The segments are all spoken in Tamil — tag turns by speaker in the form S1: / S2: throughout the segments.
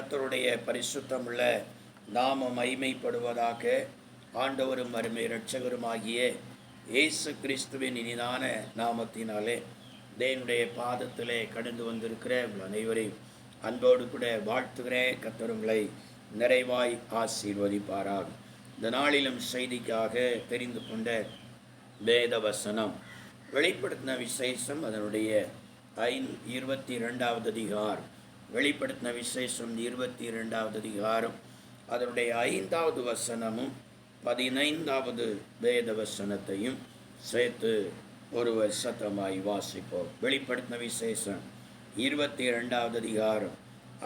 S1: கர்த்தருடைய பரிசுத்தமுள்ள நாமம் மகிமைப்படுவதாக. ஆண்டவரும் அருமை இரட்சகருமாகிய இயேசு கிறிஸ்துவின் இனிதான நாமத்தினாலே தேவனுடைய பாதத்திலே கடந்து வந்திருக்கிற உங்கள் அனைவரையும் அன்போடு கூட வாழ்த்துகிறேன். கர்த்தர் உங்களை நிறைவாய் ஆசீர்வதிப்பாராக. இந்த நாளிலும் செய்திக்காக தெரிந்து கொண்ட வேத வசனம் வெளிப்படுத்தின விசேஷம் அதனுடைய 22வது அதிகாரம். வெளிப்படுத்தின விசேஷம் 22வது அதிகாரம் அதனுடைய 5வது வசனமும் 15வது வேத வசனத்தையும் சேர்த்து ஒருவர் சத்தமாய் வாசிப்போம். வெளிப்படுத்தின விசேஷம் 22வது அதிகாரம்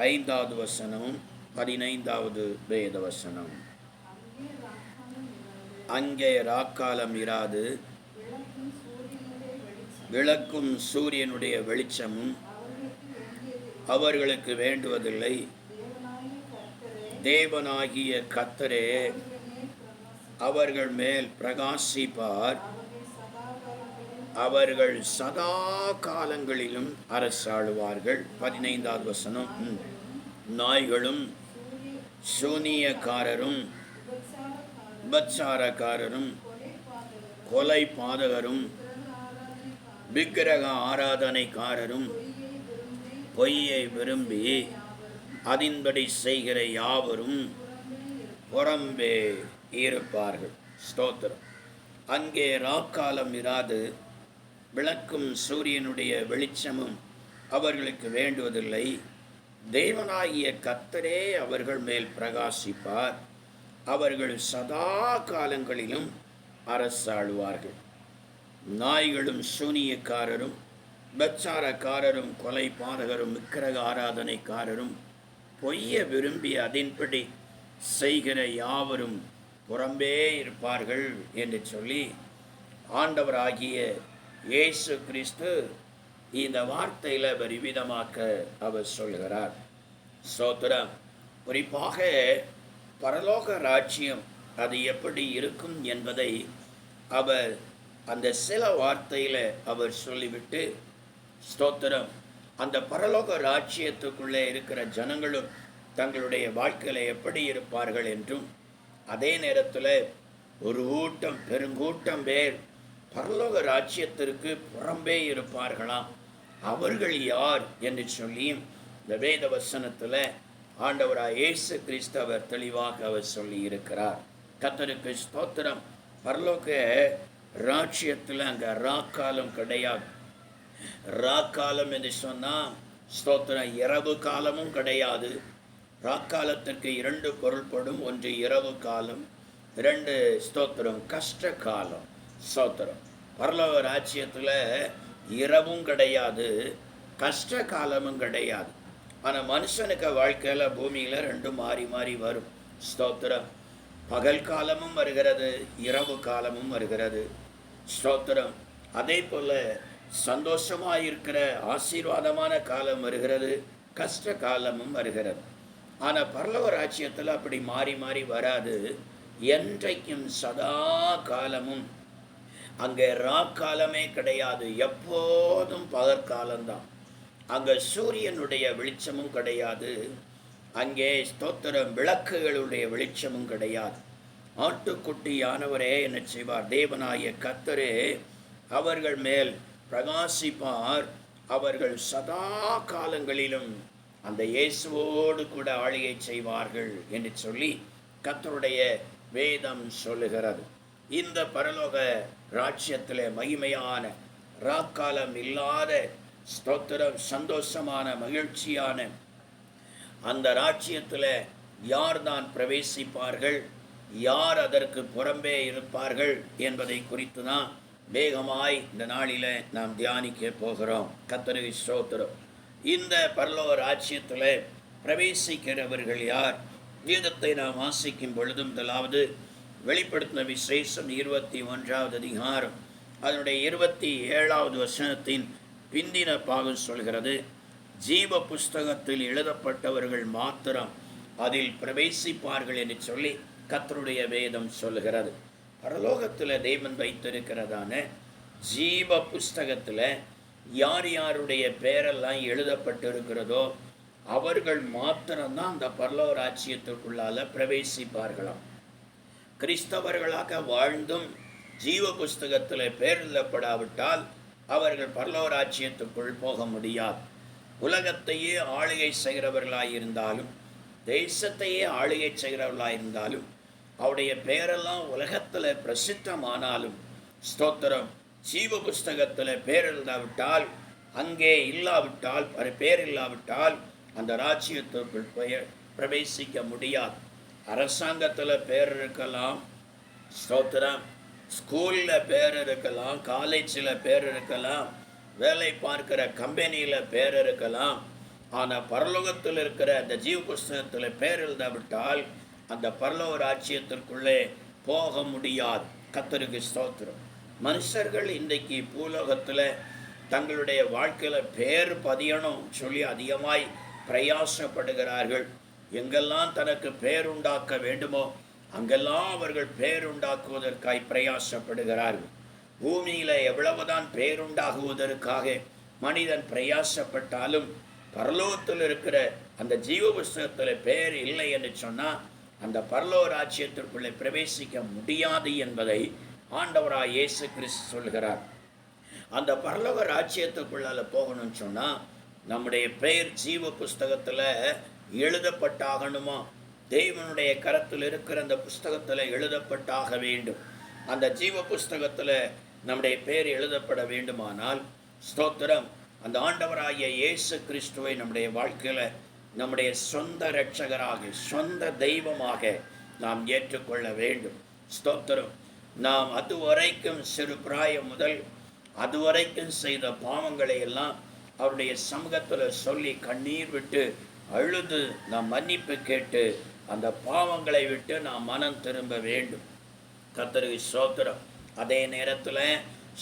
S1: 5வது வசனமும் 15வது வேத வசனம். அங்கே ராக்காலம் இராது, விளக்கும் சூரியனுடைய வெளிச்சமும் அவர்களுக்கு வேண்டுவதில்லை. தேவனாகிய கர்த்தரே அவர்கள் மேல் பிரகாசிப்பார். அவர்கள் சதா காலங்களிலும் அரசாளுவார்கள். 15வது வசனம். நாய்களும் சூனியக்காரரும் உபச்சாரக்காரரும் கொலை பாதகரும் விக்கிரக ஆராதனைக்காரரும் பொய்யை விரும்பி அதின்படி செய்கிற யாவரும் புறம்பே இருப்பார்கள். ஸ்தோத்திரம். அங்கே ராக்காலம் இராது, விளக்கும் சூரியனுடைய வெளிச்சமும் அவர்களுக்கு வேண்டுவதில்லை. தேவனாகிய கர்த்தரே அவர்கள் மேல் பிரகாசிப்பார். அவர்கள் சதா காலங்களிலும் அரசாளுவார்கள். நாய்களும் சூனியக்காரரும் உபச்சாரக்காரரும் கொலை பாதகரும் விக்கிரக ஆராதனைக்காரரும் பொய்யை விரும்பி அதின்படி செய்கிற யாவரும் புறம்பே இருப்பார்கள் என்று சொல்லி ஆண்டவராகிய இயேசு கிறிஸ்து இந்த வார்த்தையில் விரிவிதமாக்க அவர் சொல்கிறார். ஸ்தோத்திரம். குறிப்பாக பரலோக ராஜ்யம் அது எப்படி இருக்கும் என்பதை அவர் அந்த சில வார்த்தையில் அவர் சொல்லிவிட்டு, ஸ்தோத்திரம், அந்த பரலோக ராஜ்யத்துக்குள்ளே இருக்கிற ஜனங்களும் தங்களுடைய வாழ்க்கையில் எப்படி இருப்பார்கள் என்றும், அதே நேரத்தில் ஒரு பெருங்கூட்டம் பேர் பரலோக ராஜ்யத்திற்கு புறம்பே இருப்பார்களாம். அவர்கள் யார் என்று சொல்லியும் இந்த வேத வசனத்தில் ஆண்டவராய் இயேசு கிறிஸ்து அவர் தெளிவாக அவர் சொல்லி இருக்கிறார். கர்த்தருக்கு ஸ்தோத்திரம். பரலோக ராஜ்யத்தில் அங்கே ராக்காலம் கிடையாது. ராக்காலம் என்று சொன்னால் ஸ்தோத்திரம், இரவு காலமும் கிடையாது. ராக்காலத்திற்கு 2 பொருள்படும். ஒன்று இரவு காலம், 2 ஸ்தோத்திரம் கஷ்ட காலம். ஸ்தோத்திரம். பரலோக ராஜ்யத்தில் இரவும் கிடையாது, கஷ்ட காலமும் கிடையாது. ஆனால் மனுஷனுக்கு வாழ்க்கையில் பூமியில் 2 மாறி மாறி வரும். ஸ்தோத்திரம். பகல் காலமும் வருகிறது, இரவு காலமும் வருகிறது. ஸ்தோத்திரம். அதே போல் சந்தோஷமாக இருக்கிற ஆசீர்வாதமான காலம் வருகிறது, கஷ்ட காலமும் வருகிறது. ஆனால் பரலோக ராஜ்யத்தில் அப்படி மாறி மாறி வராது. என்றைக்கும் சதா காலமும் அங்கே ராக்காலமே கிடையாது. எப்போதும் பகற்காலம்தான். அங்கே சூரியனுடைய வெளிச்சமும் கிடையாது. அங்கே ஸ்தோத்திரம் விளக்குகளுடைய வெளிச்சமும் கிடையாது. ஆட்டுக்குட்டியானவரே என்ன செய்வார்? தேவனாகிய கர்த்தரே அவர்கள் மேல் பிரகாசிப்பார். அவர்கள் சதா காலங்களிலும் அந்த இயேசுவோடு கூட ஆளுகை செய்வார்கள் என்று சொல்லி கர்த்தருடைய வேதம் சொல்லுகிறது. இந்த பரலோக ராஜ்யத்தில் மகிமையான ராக்காலம் இல்லாத ஸ்தோத்திரம் சந்தோஷமான மகிழ்ச்சியான அந்த ராஜ்யத்தில் யார் தான் பிரவேசிப்பார்கள், யார் அதற்கு புறம்பே இருப்பார்கள் என்பதை குறித்து தான் வேகமாய் இந்த நாளில் நாம் தியானிக்க போகிறோம். கர்த்தருக்கு ஸ்தோத்திரம். இந்த பரலோக ராஜ்யத்தில் பிரவேசிக்கிறவர்கள் யார்? வேதத்தை நாம் வாசிக்கும் பொழுதும் முதலாவது வெளிப்படுத்தின விசேஷம் 21வது அதிகாரம் அதனுடைய 27வது வசனத்தின் பிந்தின பாகம் சொல்கிறது, ஜீவ புஸ்தகத்தில் எழுதப்பட்டவர்கள் மாத்திரம் அதில் பிரவேசிப்பார்கள் என்று சொல்லி கர்த்தருடைய வேதம் சொல்கிறது. பரலோகத்தில் தேவன் வைத்திருக்கிறதான ஜீவ புஸ்தகத்தில் யார் யாருடைய பேரெல்லாம் எழுதப்பட்டிருக்கிறதோ அவர்கள் மாத்திரம்தான் அந்த பரலோக ராஜ்யத்திற்குள்ளால பிரவேசிப்பார்களாம். கிறிஸ்தவர்களாக வாழ்ந்தும் ஜீவ புஸ்தகத்தில் பேர் எழுதப்படாவிட்டால் அவர்கள் பரலோக ராஜ்யத்துக்குள் போக முடியாது. உலகத்தையே ஆளுகை செய்கிறவர்களாயிருந்தாலும், தேசத்தையே ஆளுகை செய்கிறவர்களாயிருந்தாலும், அவருடைய பெயரெல்லாம் உலகத்தில் பிரசித்தமானாலும், ஸ்தோத்திரம், ஜீவ புஸ்தகத்தில் பேர் எழுதாவிட்டால், அங்கே இல்லாவிட்டால், பேர் இல்லாவிட்டால் அந்த ராஜ்யத்திற்குள் பிரவேசிக்க முடியாது. அரசாங்கத்தில் பேர் இருக்கலாம், ஸ்தோத்திரம், ஸ்கூலில் பேர் இருக்கலாம், காலேஜில் பேர் இருக்கலாம், வேலை பார்க்கிற கம்பெனியில் பேர் இருக்கலாம். ஆனால் பரலோகத்தில் இருக்கிற அந்த ஜீவ புஸ்தகத்தில் பேர் எழுதாவிட்டால் அந்த பரலோக ராஜ்யத்திற்குள்ளே போக முடியாது. கர்த்தருக்கு ஸ்தோத்திரம். மனுஷர்கள் இன்றைக்கு பூலோகத்தில் தங்களுடைய வாழ்க்கையில் பேர் பதியணும் சொல்லி அதிகமாய் பிரயாசப்படுகிறார்கள். எங்கெல்லாம் தனக்கு பேருண்டாக்க வேண்டுமோ அங்கெல்லாம் அவர்கள் பேருண்டாக்குவதற்காய் பிரயாசப்படுகிறார்கள். பூமியில் எவ்வளவுதான் பேருண்டாகுவதற்காக மனிதன் பிரயாசப்பட்டாலும் பரலோகத்தில் இருக்கிற அந்த ஜீவ புஸ்தகத்தில் பேர் இல்லை என்று சொன்னால் அந்த பரலோக ராஜ்யத்திற்குள்ளே பிரவேசிக்க முடியாது என்பதை ஆண்டவராய் இயேசு கிறிஸ்து சொல்கிறார். அந்த பரலோக ராஜ்யத்துக்குள்ளால போகணும்னு சொன்னால் நம்முடைய பெயர் ஜீவ புஸ்தகத்தில் எழுதப்பட்டாகணுமா? தேவனுடைய கரத்தில் இருக்கிற அந்த புஸ்தகத்தில் எழுதப்பட்டாக வேண்டும். அந்த ஜீவ புஸ்தகத்தில் நம்முடைய பேர் எழுதப்பட வேண்டுமானால், ஸ்தோத்திரம், அந்த ஆண்டவராகிய இயேசு கிறிஸ்துவை நம்முடைய வாழ்க்கையில் நம்முடைய சொந்த இரட்சகராக, சொந்த தெய்வமாக நாம் ஏற்றுக்கொள்ள வேண்டும். ஸ்தோத்திரம். நாம் அதுவரைக்கும் சிறு பிராயம் முதல் அதுவரைக்கும் செய்த பாவங்களை எல்லாம் அவருடைய சமூகத்தில் சொல்லி கண்ணீர் விட்டு அழுது நாம் மன்னிப்பு கேட்டு அந்த பாவங்களை விட்டு நாம் மனம் திரும்ப வேண்டும். கர்த்தருக்கு ஸ்தோத்திரம். அதே நேரத்தில்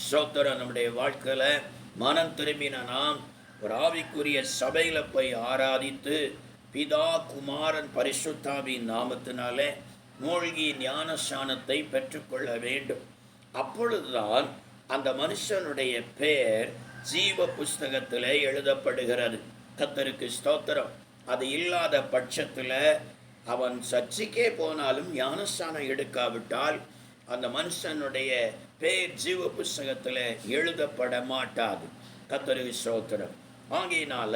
S1: ஸ்தோத்திரம், நம்முடைய வாழ்க்கையில் மனம் திரும்பின நாம் ஒரு ஆவிக்குரிய சபையில் போய் ஆராதித்து பிதா குமாரன் பரிசுத்தாவின் நாமத்தினாலே மூழ்கி ஞானஸ்நானத்தை பெற்றுக்கொள்ள வேண்டும். அப்பொழுதுதான் அந்த மனுஷனுடைய பெயர் ஜீவ புஸ்தகத்தில் எழுதப்படுகிறது. கர்த்தருக்கு ஸ்தோத்திரம். அது இல்லாத பட்சத்தில் அவன் சர்ச்சைக்கே போனாலும் ஞானஸ்நானம் எடுக்காவிட்டால் அந்த மனுஷனுடைய பேர் ஜீவ புஸ்தகத்தில் எழுதப்பட மாட்டாது. கர்த்தருக்கு ஸ்தோத்திரம். ஆகையினால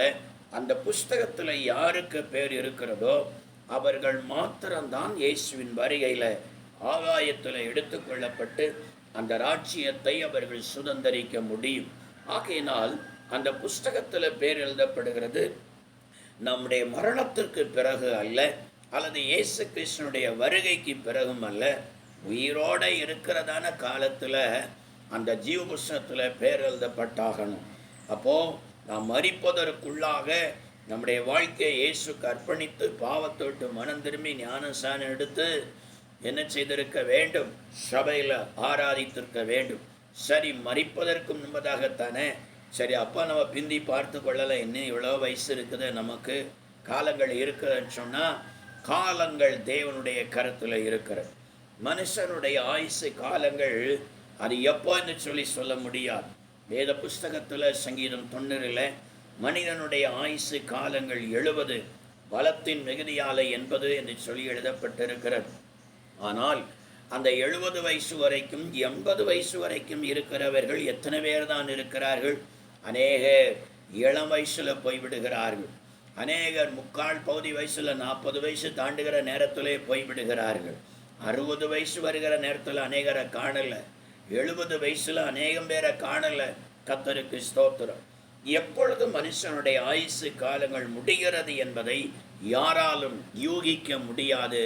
S1: அந்த புஸ்தகத்தில் யாருக்கு பேர் இருக்கிறதோ அவர்கள் மாத்திரம்தான் இயேசுவின் வருகையில் ஆகாயத்தில் எடுத்துக்கொள்ளப்பட்டு அந்த ராஜ்யத்தை அவர்கள் சுதந்தரிக்க முடியும். ஆகையினால் அந்த புஸ்தகத்தில் பேர் எழுதப்படுகிறது நம்முடைய மரணத்திற்கு பிறகு அல்ல, அல்லது இயேசு கிறிஸ்துனுடைய வருகைக்கு பிறகும் அல்ல, உயிரோட இருக்கிறதான காலத்தில் அந்த ஜீவ புஸ்தகத்தில் பேர் எழுதப்பட்டாகணும். அப்போது நாம் மரிப்பதற்குள்ளாக நம்முடைய வாழ்க்கையை இயேசுக்கு அர்ப்பணித்து பாவத்தொட்டு மனம் திரும்பி ஞானஸ்நானம் எடுத்து என்ன செய்திருக்க வேண்டும்? சபையில் ஆராதித்திருக்க வேண்டும். சரி, மரிப்பதற்கு முன்பதாகத்தானே, சரி அப்போ நம்ம பிந்தி பார்த்து கொள்ளலை, இன்னும் இவ்வளோ வயசு இருக்குது, நமக்கு காலங்கள் இருக்குதுன்னு சொன்னால் காலங்கள் தேவனுடைய கருத்தில் இருக்கிறது. மனுஷனுடைய ஆயுசு காலங்கள் அது எப்போன்னு சொல்ல முடியாது. வேத புஸ்தகத்தில் சங்கீதம் 90 மனிதனுடைய ஆயுசு காலங்கள் 70, பலத்தின் மிகுதியாலை 80 என்று சொல்லி எழுதப்பட்டிருக்கிறது. ஆனால் அந்த 70 வயசு வரைக்கும் 80 வயசு வரைக்கும் இருக்கிறவர்கள் எத்தனை பேர் தான் இருக்கிறார்கள்? அநேக இளம் வயசில் போய்விடுகிறார்கள். அநேகர் முக்கால் பகுதி வயசில் 40 வயசு தாண்டுகிற நேரத்திலே போய்விடுகிறார்கள். 60 வயசு வருகிற நேரத்தில் அநேகரை காணலை. 70 வயசில் அநேகம் பேரை காணலை. கர்த்தருக்கு ஸ்தோத்திரம். எப்பொழுது மனுஷனுடைய ஆயுசு காலங்கள் முடிகிறது என்பதை யாராலும் யூகிக்க முடியாது.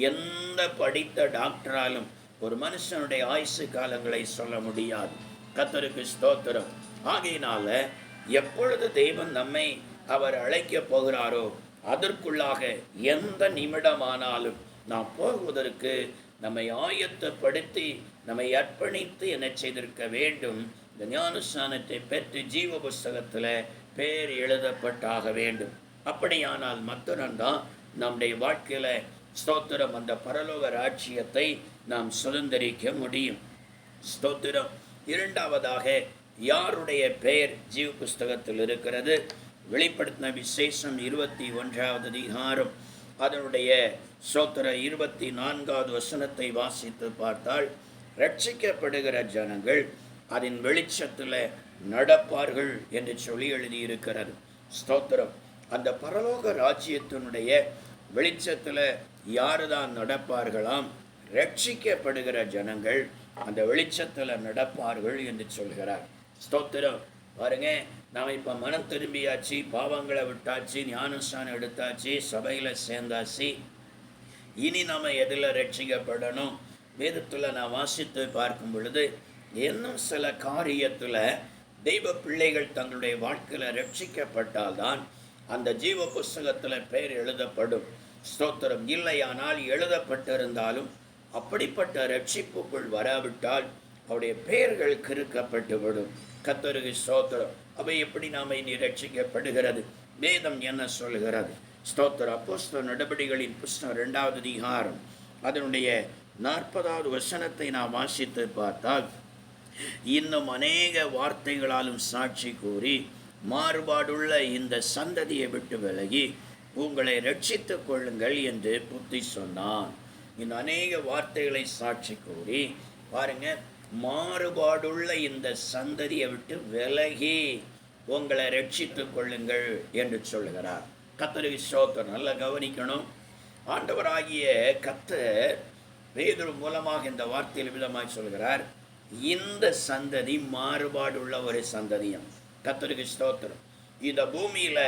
S1: எந்த படித்த டாக்டராலும் ஒரு மனுஷனுடைய ஆயுசு காலங்களை சொல்ல முடியாது. கர்த்தருக்கு ஸ்தோத்திரம். ஆகையினால எப்பொழுது தேவன் நம்மை அவர் அழைக்க போகிறாரோ அதற்குள்ளாக எந்த நிமிடமானாலும் நாம் போகுவதற்கு நம்மை ஆயத்தப்படுத்தி நம்மை அர்ப்பணித்து என்ன செய்திருக்க வேண்டும்? இந்த ஞானஸ்நானத்தை பெற்று ஜீவ புஸ்தகத்தில் பேர் எழுதப்பட்டாக வேண்டும். அப்படியானால் மாத்திரம்தான் நம்முடைய வாழ்க்கையில் ஸ்தோத்திரம் அந்த பரலோக ராஜ்யத்தை நாம் சுதந்திரிக்க முடியும். ஸ்தோத்திரம். இரண்டாவதாக, யாருடைய பெயர் ஜீவ புஸ்தகத்தில் இருக்கிறது? வெளிப்படுத்தின விசேஷம் 21வது அதிகாரம் அதனுடைய 24வது வசனத்தை வாசித்து பார்த்தால், ரட்சிக்கப்படுகிற ஜனங்கள் அதன் வெளிச்சத்தில் நடப்பார்கள் என்று சொல்லி எழுதியிருக்கிறது. ஸ்தோத்திரம். அந்த பரலோக ராஜ்யத்தினுடைய வெளிச்சத்தில் யாரு தான் நடப்பார்களாம்? ரட்சிக்கப்படுகிற ஜனங்கள் அந்த வெளிச்சத்தில் நடப்பார்கள் என்று சொல்கிறார். ஸ்தோத்திரம். பாருங்க, நாம் இப்போ மனம் திரும்பியாச்சு, பாவங்களை விட்டாச்சு, ஞானஸ்தானம் எடுத்தாச்சு, சபையில் சேர்ந்தாச்சு. இனி நம்ம எதில் ரட்சிக்கப்படணும்? வேதத்தில் நான் வாசித்து பார்க்கும் பொழுது இன்னும் சில காரியத்தில் தெய்வ பிள்ளைகள் தங்களுடைய வாழ்க்கையில் ரட்சிக்கப்பட்டால்தான் அந்த ஜீவ புஸ்தகத்தில் பெயர் எழுதப்படும். ஸ்தோத்திரம். இல்லையானால் எழுதப்பட்டிருந்தாலும் அப்படிப்பட்ட ரட்சிப்புக்குள் வராவிட்டால் அவருடைய பெயர்கள் கிறுக்கப்பட்டுவிடும். கர்த்தருக்கு ஸ்தோத்திரம். அவை எப்படி நாம் இனி ரட்சிக்கப்படுகிறது? வேதம் என்ன சொல்கிறது? ஸ்தோத்திரம். அப்போஸ்தலர் நடபடிகளின் புஸ்தகம் 2வது அதிகாரம் அதனுடைய 40வது வசனத்தை நாம் வாசித்து பார்த்தால், இன்னும் அநேக வார்த்தைகளாலும் சாட்சி கூறி மாறுபாடுள்ள இந்த சந்ததியை விட்டு விலகி உங்களை ரட்சித்துக் கொள்ளுங்கள் என்று புத்தி சொன்னான். இந்த அநேக வார்த்தைகளை சாட்சி கூறி, பாருங்க, மாறுபாடுள்ள இந்த சந்ததியை விட்டு விலகி உங்களை ரட்சித்துக் கொள்ளுங்கள் என்று சொல்லுகிறார். கர்த்தருக்கு ஸ்தோத்திரம். நல்லா கவனிக்கணும். ஆண்டவராகிய கர்த்தர் பேதுரு மூலமாக இந்த வார்த்தையில் விதமாய் சொல்கிறார், இந்த சந்ததி மாறுபாடுள்ள ஒரு சந்ததியம். கர்த்தருக்கு ஸ்தோத்திரம். இந்த பூமியில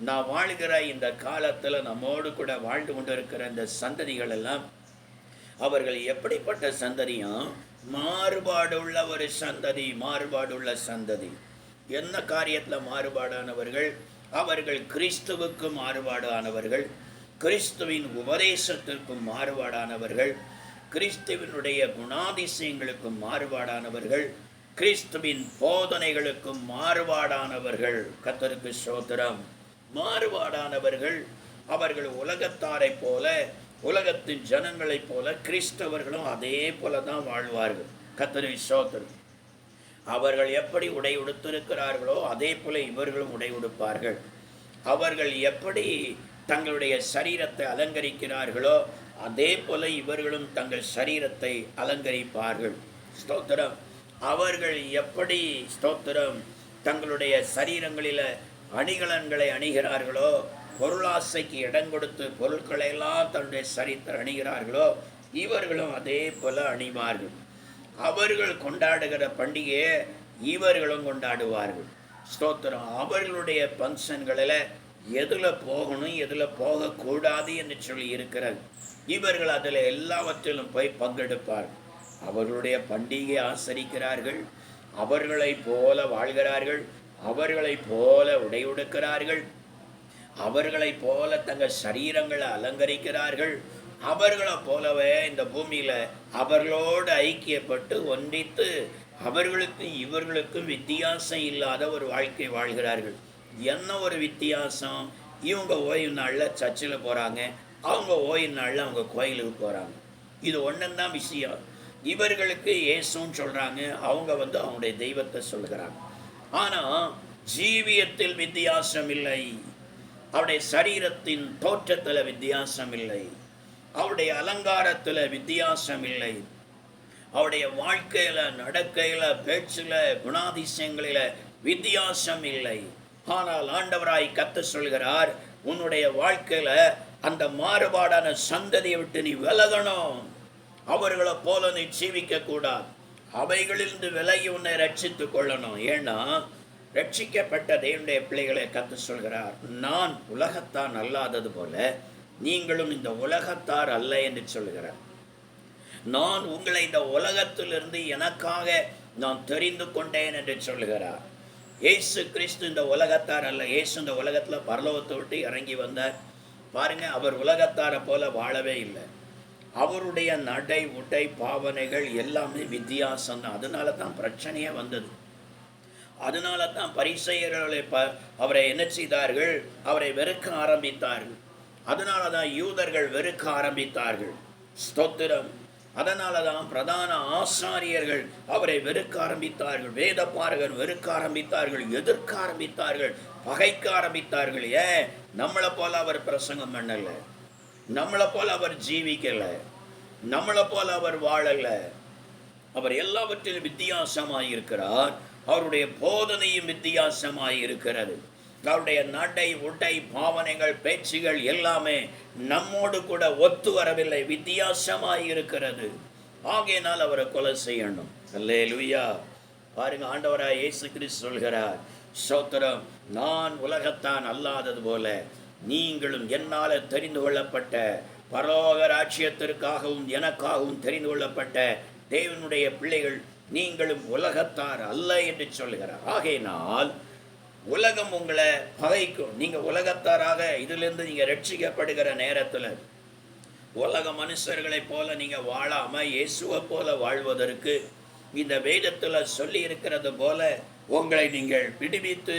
S1: நான் வாழ்கிற இந்த காலத்தில் நம்மோடு கூட வாழ்ந்து கொண்டிருக்கிற இந்த சந்ததிகள் எல்லாம் அவர்கள் எப்படிப்பட்ட சந்ததியும்? மாறுபாடுள்ள ஒரு சந்ததி. மாறுபாடுள்ள சந்ததி. என்ன காரியத்தில் மாறுபாடானவர்கள்? அவர்கள் கிறிஸ்துவுக்கு மாறுபாடானவர்கள், கிறிஸ்துவின் உபதேசத்திற்கும் மாறுபாடானவர்கள், கிறிஸ்துவினுடைய குணாதிசயங்களுக்கும் மாறுபாடானவர்கள், கிறிஸ்துவின் போதனைகளுக்கும் மாறுபாடானவர்கள். கர்த்தருக்கு ஸ்தோத்திரம். மாறுபாடானவர்கள். அவர்கள் உலகத்தாரை போல, உலகத்தின் ஜனங்களைப் போல, கிறிஸ்தவர்களும் அதே போல தான் வாழ்வார்கள். கர்த்தருக்கு ஸ்தோத்திரம். அவர்கள் எப்படி உடை உடுத்திருக்கிறார்களோ அதே போல இவர்களும் உடை உடுப்பார்கள். அவர்கள் எப்படி தங்களுடைய சரீரத்தை அலங்கரிக்கிறார்களோ அதே போல இவர்களும் தங்கள் சரீரத்தை அலங்கரிப்பார்கள். ஸ்தோத்திரம். அவர்கள் எப்படி, ஸ்தோத்திரம், தங்களுடைய சரீரங்களில் அணிகலன்களை அணிகிறார்களோ, பொருளாசைக்கு இடம் கொடுத்து பொருட்களை எல்லாம் தன்னுடைய சரீரத்தில் அணிகிறார்களோ இவர்களும் அதே போல அணிவார்கள். அவர்கள் கொண்டாடுகிற பண்டிகையை இவர்களும் கொண்டாடுவார்கள். ஸ்தோத்திரம். அவர்களுடைய ஃபங்க்ஷன்களில் எதில் போகணும் எதில் போகக்கூடாது என்று சொல்லி இருக்கிறது. இவர்கள் அதில் எல்லாவற்றிலும் போய் பங்கெடுப்பார்கள். அவர்களுடைய பண்டிகை ஆசரிக்கிறார்கள், அவர்களைப் போல வாழ்கிறார்கள், அவர்களைப் போல உடை உடுக்கிறார்கள், அவர்களைப் போல தங்கள் சரீரங்களை அலங்கரிக்கிறார்கள். அவர்களை போலவே இந்த பூமியில் அவர்களோடு ஐக்கியப்பட்டு ஒன்றித்து அவர்களுக்கு இவர்களுக்கும் வித்தியாசம் இல்லாத ஒரு வாழ்க்கை வாழ்கிறார்கள். என்ன ஒரு வித்தியாசம்? இவங்க ஓய்வு நாளில் சர்ச்சில் போகிறாங்க, அவங்க ஓய்வு நாளில் அவங்க கோயிலுக்கு போகிறாங்க. இது ஒன்றுந்தான் விஷயம். இவர்களுக்கு இயேசுன்னு சொல்கிறாங்க, அவங்க அவங்களுடைய தெய்வத்தை சொல்கிறாங்க. ஆனால் ஜீவியத்தில் வித்தியாசம் இல்லை, அவருடைய சரீரத்தின் தோற்றத்தில் வித்தியாசம் இல்லை, அவருடைய அலங்காரத்தில் வித்தியாசம் இல்லை, அவருடைய வாழ்க்கையில், நடக்கையில், பேச்சில், குணாதிசயங்களில் வித்தியாசம் இல்லை. ஆனால் ஆண்டவராய் கர்த்தர் சொல்கிறார், உன்னுடைய வாழ்க்கையில் அந்த மாறுபாடான சந்ததியை விட்டு நீ விலகணும். அவர்களை போல நீ ஜீவிக்க கூடாது. அவைகளிலிருந்து விலகி உன்னை ரட்சித்துக் கொள்ளணும். ஏன்னா ரட்சிக்கப்பட்ட தேவனுடைய பிள்ளைகளை கர்த்தர் சொல்கிறார், நான் உலகத்தான் அல்லாதது போல நீங்களும் இந்த உலகத்தார் அல்ல என்று சொல்கிறார். நான் உங்களை இந்த உலகத்திலிருந்து எனக்காக நான் தெரிந்து கொண்டேன் என்று சொல்கிறார். இயேசு கிறிஸ்து இந்த உலகத்தார் அல்ல. இயேசு இந்த உலகத்தில் பரலோகத்தை விட்டு இறங்கி வந்தார். பாருங்க, அவர் உலகத்தாரை போல வாழவே இல்லை. அவருடைய நடை, உடை, பாவனைகள் எல்லாமே வித்தியாசம் தான். அதனால தான் பிரச்சனையே வந்தது. அதனால தான் பரிசேயர்களை அவரை என்ன செய்தார்கள்? அவரை வெறுக்க ஆரம்பித்தார்கள். அதனால தான் யூதர்கள் வெறுக்க ஆரம்பித்தார்கள். ஸ்தோத்திரம். அதனால தான் பிரதான ஆசாரியர்கள் அவரை வெறுக்க ஆரம்பித்தார்கள், வேதபாரகர் வெறுக்க ஆரம்பித்தார்கள், எதிர்க்க ஆரம்பித்தார்கள், பகைக்க ஆரம்பித்தார்கள். ஏன்? நம்மளை போல அவர் பிரசங்கம் பண்ணல, நம்மளை போல அவர் ஜீவிக்கல, நம்மளை போல அவர் வாழல. அவர் எல்லாவற்றிலும் வித்தியாசமாய் இருக்கிறார். அவருடைய போதனையும் வித்தியாசமாய் இருக்கிறது. அவருடைய நடை, உடை, பாவனைகள், பேச்சுகள் எல்லாமே நம்மோடு கூட ஒத்து வரவில்லை, வித்தியாசமாய் இருக்கிறது. ஆகையினால் அவரை கொலை செய்யணும். அல்லேலூயா. பாருங்க, ஆண்டவராய் இயேசு கிறிஸ்து சொல்கிறார், ஸ்தோத்திரம், நான் உலகத்தான் அல்லாதது போல நீங்களும் என்னால் தெரிந்து கொள்ளப்பட்ட பரலோக ராஜ்யத்திற்காகவும் எனக்காகவும் தெரிந்து கொள்ளப்பட்ட தேவனுடைய பிள்ளைகள், நீங்களும் உலகத்தார் அல்ல என்று சொல்கிறார். ஆகையினால் உலகம் உங்களை பகைக்கும். நீங்க உலகத்தாராக இதிலிருந்து நீங்க ரட்சிக்கப்படுகிற நேரத்தில் உலக மனுஷர்களை போல நீங்க வாழாம இயேசுவை போல வாழ்வதற்கு இந்த வேதத்தில் சொல்லி இருக்கிறது போல உங்களை நீங்கள் விடுவித்து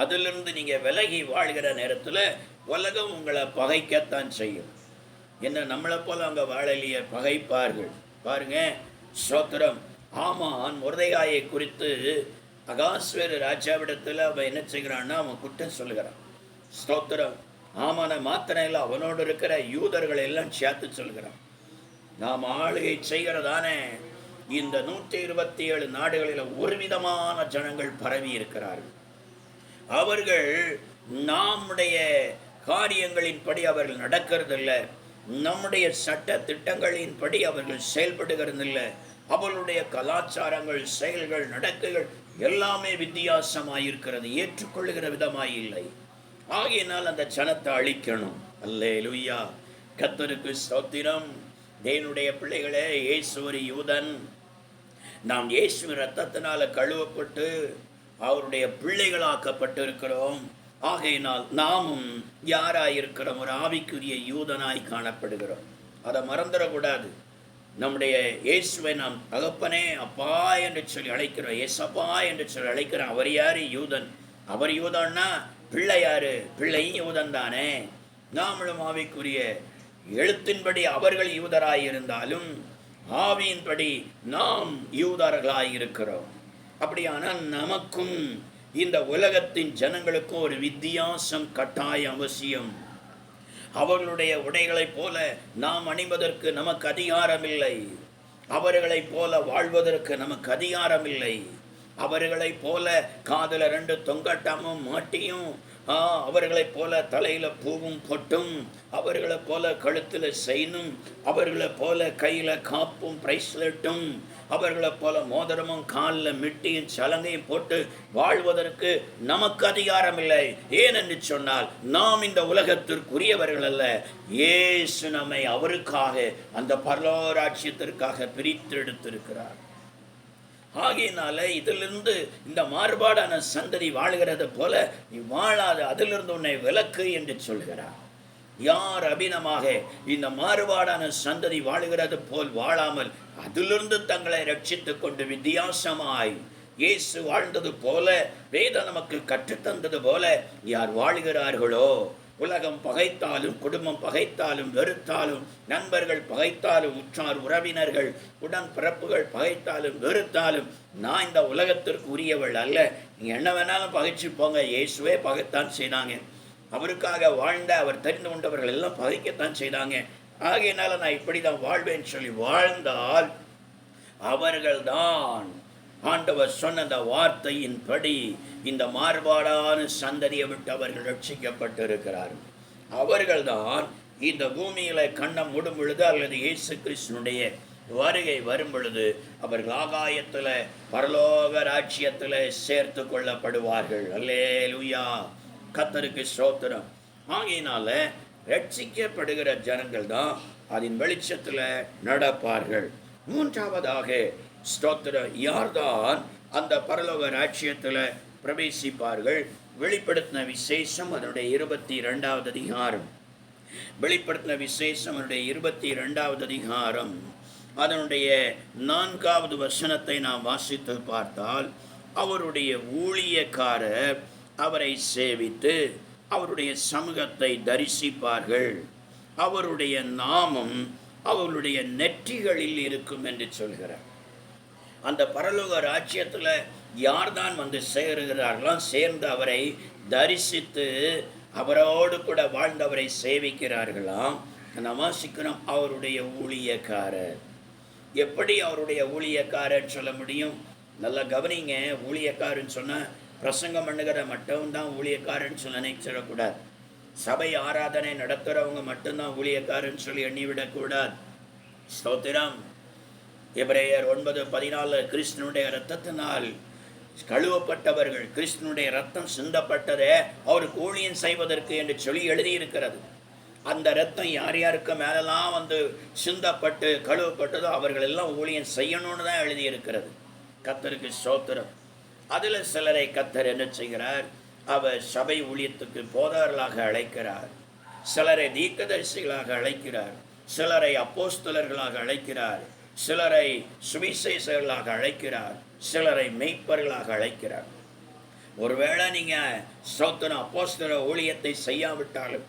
S1: அதிலிருந்து நீங்க விலகி வாழ்கிற நேரத்தில் உலகம் உங்களை பகைக்கத்தான் செய்யும். என்ன, நம்மளை போல அங்க வாழலையே, பகைப்பார்கள். பாருங்க, ஸ்தோத்திரம், ஆமான் மொர்தெகாயை குறித்து அகாஸ்வேரு ராஜாவிடத்தில் அவன் என்ன செய்கிறான்னா, அவன் குற்றம் சொல்லுகிறான். ஸ்தோத்திரம், ஆமான மாத்திரம் இல்லை, அவனோடு இருக்கிற யூதர்களை எல்லாம் சேர்த்து சொல்கிறான். நாம் ஆளுகை செய்கிறதானே இந்த 127 நாடுகளில் ஒரு விதமான ஜனங்கள் பரவி இருக்கிறார்கள். அவர்கள் நம்முடைய காரியங்களின்படி அவர்கள் நடக்கிறதில்லை, நம்முடைய சட்ட திட்டங்களின்படி அவர்கள் செயல்படுகிறதில்லை. அவர்களுடைய கலாச்சாரங்கள், செயல்கள், நடக்கைகள் எல்லாமே வித்தியாசமாயிருக்கிறது, ஏற்றுக்கொள்ளுகிற விதமாய் இல்லை. ஆகையினால் அந்த ஜனத்தை அழிக்கணும். அல்லேலூயா. கர்த்தருக்கு ஸ்தோத்திரம். தேவனுடைய பிள்ளைகளே, இயேசு ஒரு யூதன். நாம் இயேசு இரத்தத்தினால கழுவப்பட்டு அவருடைய பிள்ளைகளாக்கப்பட்டு இருக்கிறோம். ஆகையினால் நாமும் யாராயிருக்கிறோம்? ஒரு ஆவிக்குரிய யூதனாய் காணப்படுகிறோம். அதை மறந்துடக்கூடாது. நம்முடைய இயேசுவை நாம் தகப்பனே, அப்பா என்று சொல்லி அழைக்கிறோம். ஏசப்பா என்று சொல்லி அழைக்கிறோம். அவர் யாரு? யூதன். அவர் யூதன்னா பிள்ளை யாரு? பிள்ளையும் யூதன் தானே. நாமளும் ஆவிக்குரிய எழுத்தின்படி அவர்கள் யூதராயிருந்தாலும் ஆவியின்படி நாம் யூதர்களாயிருக்கிறோம். அப்படியானால் நமக்கும் இந்த உலகத்தின் ஜனங்களுக்கும் ஒரு வித்தியாசம் கட்டாய அவசியம். அவர்களுடைய உடைகளைப் போல நாம் அணிவதற்கு நமக்கு அதிகாரம் இல்லை. அவர்களைப் போல வாழ்வதற்கு நமக்கு அதிகாரம் இல்லை. அவர்களைப் போல காதில் 2 தொங்கட்டாமும் மாட்டியும், அவர்களைப் போல தலையில பூவும் பொட்டும், அவர்களைப் போல கழுத்தில் செயினும், அவர்களைப் போல கையில காப்பும் பிரைஸ்லெட்டும், அவர்களைப் போல மோதிரமும் காலில் மிட்டியும் சலங்கையும் போட்டு வாழ்வதற்கு நமக்கு அதிகாரம் இல்லை. ஏனென்று சொன்னால் நாம் இந்த உலகத்திற்குரியவர்கள் அல்ல. இயேசு நம்மை அவருக்காக, அந்த பரலோக ராஜ்யத்திற்காக பிரித்தெடுத்திருக்கிறார். ஆகையினால இதிலிருந்து இந்த மாறுபாடான சந்ததி வாழ்கிறது போல நீ வாழாது, அதிலிருந்து உன்னை விலக்கு என்று சொல்கிறார். யார் அபிநமாக இந்த மாறுபாடான சந்ததி வாழுகிறது போல் வாழாமல் அதிலிருந்து தங்களை ரட்சித்துக் கொண்டு வித்தியாசமாய் இயேசு வாழ்ந்தது போல, வேதம் நமக்கு கற்றுத்தந்தது போல யார் வாழ்கிறார்களோ, உலகம் பகைத்தாலும், குடும்பம் பகைத்தாலும், வெறுத்தாலும், நண்பர்கள் பகைத்தாலும், உற்றார் உறவினர்கள் உடன் பிறப்புகள் பகைத்தாலும், வெறுத்தாலும், நான் இந்த உலகத்திற்கு உரியவள் அல்ல, நீங்க என்ன வேணாலும் பகைச்சு போங்க, இயேசுவே பகைத்தான் செய்தாங்க, அவருக்காக வாழ்ந்த அவர் தெரிந்து கொண்டவர்கள் எல்லாம் பகைக்கத்தான் செய்தாங்க, ஆகையினால நான் இப்படி தான் வாழ்வேன்னு சொல்லி வாழ்ந்தால் அவர்கள்தான் ஆண்டவர் சொன்ன அந்த வார்த்தையின்படி இந்த மாறுபாடான சந்ததியை விட்டு அவர்கள் ரட்சிக்கப்பட்டிருக்கிறார்கள். அவர்கள்தான் இந்த பூமியில கண்ணம் மூடும் பொழுது அல்லது இயேசு கிறிஸ்துனுடைய வருகை வரும் பொழுது அவர்கள் ஆகாயத்தில் பரலோக ராஜ்யத்தில் சேர்த்து கொள்ளப்படுவார்கள். அல்லேலூயா. கர்த்தருக்கு ஸ்தோத்திரம். ஆகையினால ரட்சிக்கப்படுகிற ஜனங்கள் தான் அதன் வெளிச்சத்தில் நடப்பார்கள். மூன்றாவதாக ஸ்தோத்திரம், யார்தான் அந்த பரலோக ராஜ்யத்தில் பிரவேசிப்பார்கள்? வெளிப்படுத்தின விசேஷம் அதனுடைய 22வது அதிகாரம். வெளிப்படுத்தின விசேஷம் அதனுடைய 22வது அதிகாரம் அதனுடைய 4வது வசனத்தை நாம் வாசித்து பார்த்தால், அவருடைய ஊழியக்காரர் அவரை சேவித்து அவருடைய சமூகத்தை தரிசிப்பார்கள், அவருடைய நாமம் அவர்களுடைய நெற்றிகளில் இருக்கும் என்று சொல்கிறார். அந்த பரலோக ராஜ்யத்தில் யார்தான் வந்து சேருகிறார்களோ, சேர்ந்து அவரை தரிசித்து அவரோடு கூட வாழ்ந்தவரை சேவிக்கிறார்களாம். நாம் வாசிக்கிறோம், அவருடைய ஊழியக்காரர். எப்படி அவருடைய ஊழியக்காரன் சொல்ல முடியும்? நல்லா கவனிங்க. ஊழியக்காரன் சொன்னால் பிரசங்கம் பண்ணுகிற மட்டும்தான் ஊழியக்காரன் சொல்ல நினைச்சிடக்கூடாது. சபை ஆராதனை நடத்துகிறவங்க மட்டும்தான் ஊழியக்காரன் சொல்லி எண்ணிவிடக்கூடாது. ஸ்தோத்திரம். எபிரேயர் 9:14 கிறிஸ்துனுடைய இரத்தத்தினால் கழுவப்பட்டவர்கள், கிறிஸ்துனுடைய இரத்தம் சிந்தப்பட்டதே அவருக்கு ஊழியம் செய்வதற்கு என்று சொல்லி எழுதியிருக்கிறது. அந்த இரத்தம் யார் யாருக்கு மேலெல்லாம் வந்து சிந்தப்பட்டு கழுவப்பட்டதோ அவர்கள் எல்லாம் ஊழியம் செய்யணும்னு தான் எழுதியிருக்கிறது. கர்த்தருக்கு ஸ்தோத்திரம். அதில் சிலரை கர்த்தர் என்ன செய்கிறார்? அவர் சபை ஊழியத்துக்கு போதகர்களாக அழைக்கிறார், சிலரை தீர்க்கதரிசிகளாக அழைக்கிறார், சிலரை அப்போஸ்தலர்களாக அழைக்கிறார், சிலரை சுவிசேஷகர்களாக அழைக்கிறார், சிலரை மெய்ப்பர்களாக அழைக்கிறார். ஒருவேளை நீங்கள் ஸ்தோத்திரம் அப்போஸ்தல ஊழியத்தை செய்யாவிட்டாலும்,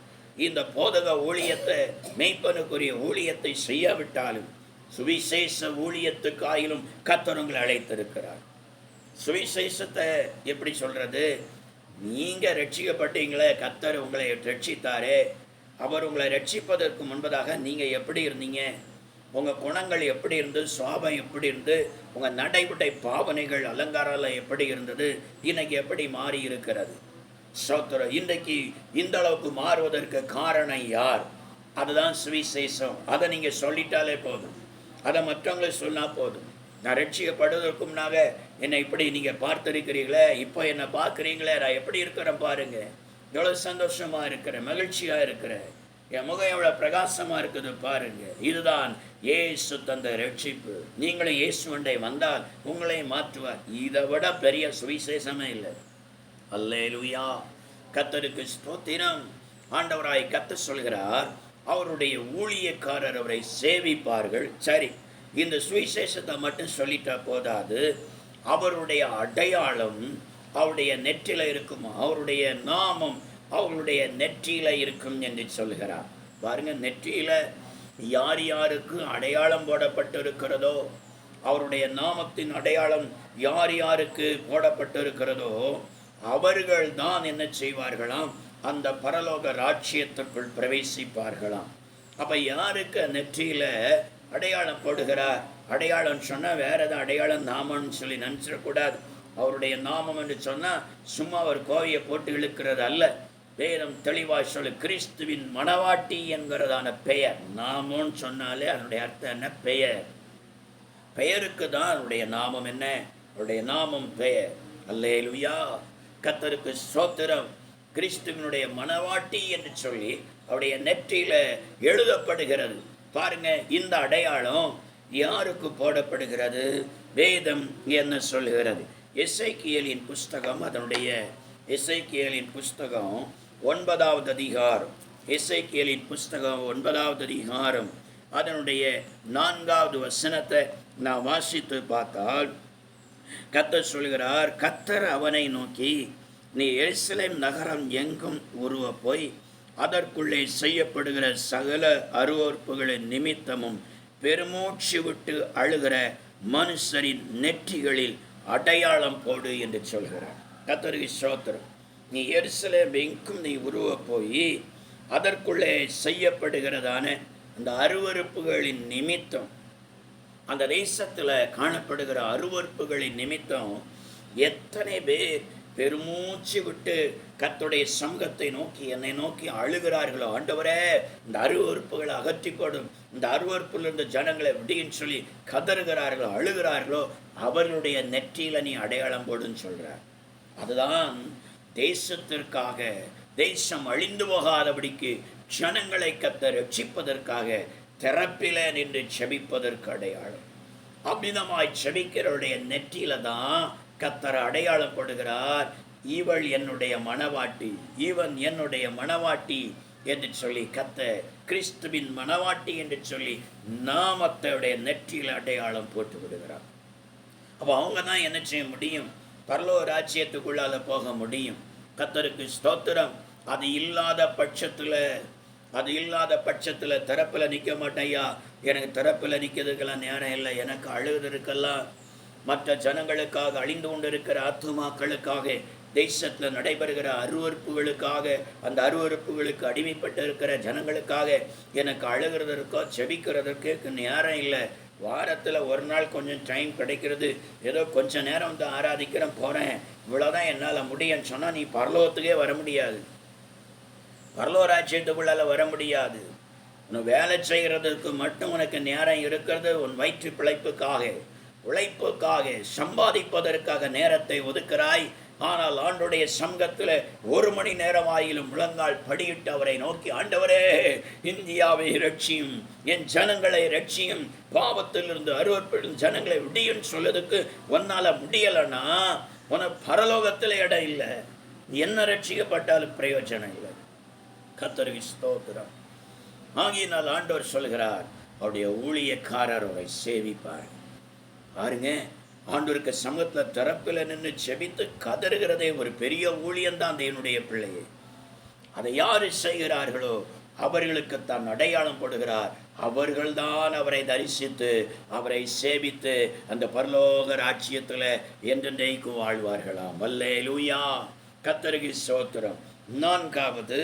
S1: இந்த போதக ஊழியத்தை, மெய்ப்பனுக்குரிய ஊழியத்தை செய்யாவிட்டாலும், சுவிசேஷ ஊழியத்துக்காயிலும் கர்த்தர் உங்களை அழைத்திருக்கிறார். சுவிசேஷத்தை எப்படி சொல்றது? நீங்கள் ரட்சிக்கப்பட்டீங்களே, கர்த்தர் உங்களை ரட்சித்தாரே, அவர் உங்களை ரட்சிப்பதற்கு முன்பதாக நீங்கள் எப்படி இருந்தீங்க, உங்கள் குணங்கள் எப்படி இருந்தது, சுவாபம் எப்படி இருந்து, உங்கள் நடைமுறை பாவனைகள் அலங்காரம் எப்படி இருந்தது, இன்னைக்கு எப்படி மாறி இருக்கிறது. ஸ்தோத்திரம். இன்றைக்கு இந்த அளவுக்கு மாறுவதற்கு காரணம் யார்? அதுதான் சுவிசேஷம். அதை நீங்கள் சொல்லிட்டாலே போதும், அதை மற்றவங்களை சொன்னால் போதும். நான் ரட்சிக்கப்படுவதற்கு முன்னாக என்னை இப்படி நீங்கள் பார்த்துருக்கிறீங்களே, இப்போ என்னை பார்க்குறீங்களே, நான் எப்படி இருக்கிறேன் பாருங்கள், எவ்வளோ சந்தோஷமாக இருக்கிறேன், மகிழ்ச்சியாக இருக்கிறேன், என் முகம் எவ்வளோ பிரகாசமாக இருக்குது பாருங்கள். இதுதான் இயேசு தந்த ரட்சிப்பு. நீங்களும் இயேசுவண்டை வந்தால் உங்களை மாற்றுவார். இதை விட பெரிய சுவிசேஷமே இல்லை. அல்லேலூயா. கர்த்தருக்கு ஸ்தோத்திரம். ஆண்டவராய் கர்த்தர் சொல்கிறார், அவருடைய ஊழியக்காரர் அவரை சேவிப்பார்கள். சரி, இந்த சுவிசேஷத்தை மட்டும் சொல்லிட்டா போதாது, அவருடைய அடையாளம் அவருடைய நெற்றில இருக்கும், அவருடைய நாமம் அவருடைய நெற்றியில இருக்கும் என்று சொல்கிறார். பாருங்க, நெற்றியில யார் யாருக்கு அடையாளம் போடப்பட்டிருக்கிறதோ, அவருடைய நாமத்தின் அடையாளம் யார் யாருக்கு போடப்பட்டிருக்கிறதோ அவர்கள் தான் என்ன செய்வார்களாம்? அந்த பரலோக ராஜ்யத்திற்குள் பிரவேசிப்பார்களாம். அப்ப யாருக்கு நெற்றியில அடையாளம் போடுகிறார்? அடையாளம் சொன்னால் வேற ஏதாவது அடையாளம் நாமம்னு சொல்லி நினச்சிடக்கூடாது. அவருடைய நாமம் என்று சொன்னால் சும்மா அவர் கோவையை போட்டு இழுக்கிறது அல்ல. வேதம் தெளிவாக சொல்லு, கிறிஸ்துவின் மணவாட்டி என்கிறதான பெயர். நாமம்னு சொன்னாலே அதனுடைய அர்த்தம் என்ன? பெயர். பெயருக்கு தான் அவருடைய நாமம். என்ன அவருடைய நாமம்? பெயர். அல்லேலூயா. கர்த்தருக்கு ஸ்தோத்திரம். கிறிஸ்துவினுடைய மணவாட்டி என்று சொல்லி அவருடைய நெற்றியில எழுதப்படுகிறது. பாருங்க, இந்த அடையாளம் யாருக்கு போடப்படுகிறது? வேதம் என்ன சொல்லுகிறது? எசேக்கியேலின் புஸ்தகம், அதனுடைய எசேக்கியேலின் புஸ்தகம் 9வது அதிகாரம், எசேக்கியேலின் புஸ்தகம் 9வது அதிகாரம் அதனுடைய 4வது வசனத்தை நான் வாசித்து பார்த்தால் கர்த்தர் சொல்கிறார், கர்த்தர் அவனை நோக்கி, நீ எருசலேம் நகரம் எங்கும் உருவ போய் அதற்குள்ளே செய்யப்படுகிற சகல அருவருப்புகளின் நிமித்தமும் பெருமூச்சு விட்டு அழுகிற மனுஷரின் நெற்றிகளில் அடையாளம் போடு என்று சொல்கிறார். கர்த்தருக்கு ஸ்தோத்திரம். நீ எருசலேம் எங்கும் நீ உருவ போய் அதற்குள்ளே செய்யப்படுகிறதான அந்த அருவருப்புகளின் நிமித்தம், அந்த தேசத்தில் காணப்படுகிற அருவருப்புகளின் நிமித்தம் எத்தனை பேர் பெருமூச்சு விட்டு கர்த்தருடைய சமூகத்தை நோக்கி, என்னை நோக்கி அழுகிறார்களோ, ஆண்டவரே இந்த அருவருப்புகளை அகற்றி போடும், இந்த அருவருப்பிலிருந்து ஜனங்களை விடின்னு சொல்லி கதறுகிறார்களோ, அழுகிறார்களோ, அவர்களுடைய நெற்றியில நீ அடையாளம் போடுன்னு சொல்றார். அதுதான் தேசத்திற்காக, தேசம் அழிந்து போகாதபடிக்கு ஜனங்களை கர்த்தர் ரட்சிப்பதற்காக திறப்பில நின்று செபிப்பதற்கு அடையாளம். அமிதமாய் செபிக்கிறவருடைய நெற்றியில தான் கர்த்தர் அடையாளம் கொடுக்கிறார். இவள் என்னுடைய மணவாட்டி, இவன் என்னுடைய மணவாட்டி என்று சொல்லி கர்த்தர் கிறிஸ்துவின் மணவாட்டி என்று சொல்லி நாமத்தையுடைய நெற்றியில் அடையாளம் போட்டு விடுகிறார். அப்போ அவங்க தான் என்ன செய்ய முடியும்? பரலோக ராஜ்யத்துக்குள்ளால போக முடியும். கர்த்தருக்கு ஸ்தோத்திரம். அது இல்லாத பட்சத்தில் திறப்பில் நிற்க மாட்டேயா. எனக்கு திறப்பில் நிற்கிறதுக்கெல்லாம் நேரம் இல்லை. எனக்கு அழுவதற்கெல்லாம், மற்ற ஜனங்களுக்காக, அழிந்து கொண்டிருக்கிற ஆத்துமாக்களுக்காக தேசத்தில் நடைபெறுகிற அருவறுப்புகளுக்காக, அந்த அருவறுப்புகளுக்கு அடிமைப்பட்டு இருக்கிற ஜனங்களுக்காக எனக்கு அழுகிறதற்கோ செபிக்கிறதற்கு நேரம் இல்லை. வாரத்தில் ஒரு நாள் கொஞ்சம் டைம் கிடைக்கிறது, ஏதோ கொஞ்சம் நேரம் வந்து ஆராதிக்கிறேன் போகிறேன், இவ்வளோதான் என்னால் முடியும்னு சொன்னால் நீ பரலோகத்துக்கே வர முடியாது, பரலோராஜ்யத்துக்குள்ளால் வர முடியாது. உன் வேலை செய்கிறதுக்கு மட்டும் உனக்கு நேரம் இருக்கிறது. உன் வயிற்று பிழைப்புக்காக, உழைப்புக்காக, சம்பாதிப்பதற்காக நேரத்தை ஒதுக்கிறாய். ஆனால் ஆண்டுடைய சங்கத்தில் 1 மணி நேரம் ஆயிலும் முழங்கால் படியிட்டு அவரை நோக்கி, ஆண்டவரே இந்தியாவை ரட்சியும், என் ஜனங்களை ரட்சியும், பாவத்திலிருந்து அருவருப்பிடும் ஜனங்களை விடியும் சொல்லதுக்கு உன்னால் முடியலைன்னா உனக்கு பரலோகத்தில் இடம் இல்லை. என்ன ரட்சிக்கப்பட்டாலும் பிரயோஜனம் இல்லை. கர்த்தருக்கு ஸ்தோத்திரம். ஆகியனால் ஆண்டவர் சொல்கிறார், அவருடைய ஊழியக்காரர் அவரை சேவிப்பார். பாருங்க, ஆண்டவருக்கு சமூகத்தில் தரப்பில் நின்று செபித்து கதறுகிறதே ஒரு பெரிய ஊழியம்தான் என்னுடைய பிள்ளையை. அதை யார் செய்கிறார்களோ அவர்களுக்கு தான் அடையாளம் போடுகிறார். அவர்கள்தான் அவரை தரிசித்து அவரை சேவித்து அந்த பரலோக ராஜ்யத்தில் என்றென்றைக்கு வாழ்வார்களாம். அல்லேலூயா, கர்த்தருக்கு ஸ்தோத்திரம். 4வது